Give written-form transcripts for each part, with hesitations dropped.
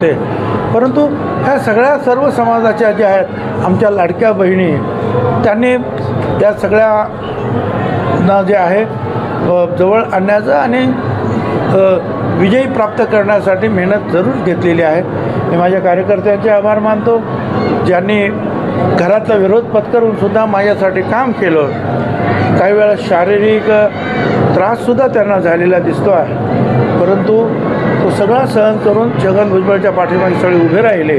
ते परंतु ह्या सर्व समाजाच्या ज्या आहेत आमच्या लाडक्या बहिणी त्यांनी त्या सगळ्यांना जे आहे जवळ आणण्याचं आणि विजयी प्राप्त करण्यासाठी मेहनत जरूर घेतलेली आहे. मी माझ्या कार्यकर्त्यांचे आभार मानतो ज्यांनी घरातला विरोध पत्करून सुद्धा माझ्यासाठी काम केलं. काही वेळा शारीरिक त्राससुद्धा त्यांना झालेला दिसतो आहे, परंतु तो सगळा सहन करून छगन भुजबळच्या पाठीमागे सगळे उभे राहिले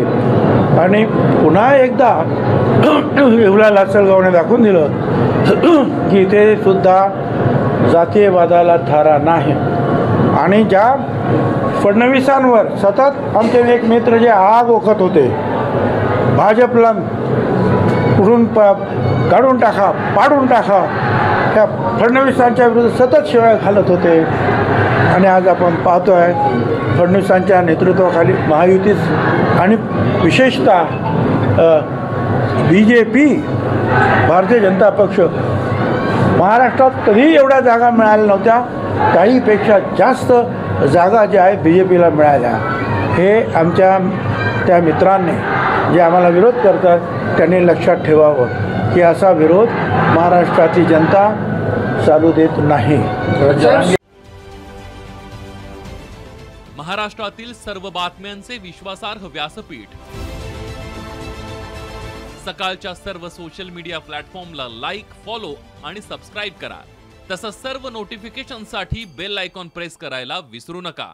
आणि पुन्हा एकदा येवला लासलगावने दाखवून दिलं की ते सुद्धा जातीयवादाला थारा नाही. आणि ज्या फडणवीसांवर सतत आमचे एक मित्र जे आग ओकत होते, भाजपला कुठून काढून टाका, पाडून टाका, त्या फडणवीसांच्या विरुद्ध सतत शिवाय घालत होते. आणि आज आपण पाहतो आहे फडणवीसांच्या नेतृत्वाखाली महायुती आणि विशेषतः BJP भारतीय जनता पक्ष महाराष्ट्रात कधीही एवढ्या जागा मिळाल्या नव्हत्या. काहीपेक्षा जास्त जागा ज्या आहेत BJPला मिळाल्या. हे आमच्या त्या मित्रांनी जे आम्हाला विरोध करतात त्यांनी लक्षात ठेवावं की असा विरोध महाराष्ट्राची जनता चालू देत नाही. महाराष्ट्रातील सर्व बातम्यांचे विश्वासार्ह व्यासपीठ सकाळच्या सर्व सोशल मीडिया प्लॅटफॉर्मला लाईक, फॉलो आणि सबस्क्राईब करा. तसंच सर्व नोटिफिकेशनसाठी बेल आयकॉन प्रेस करायला विसरू नका.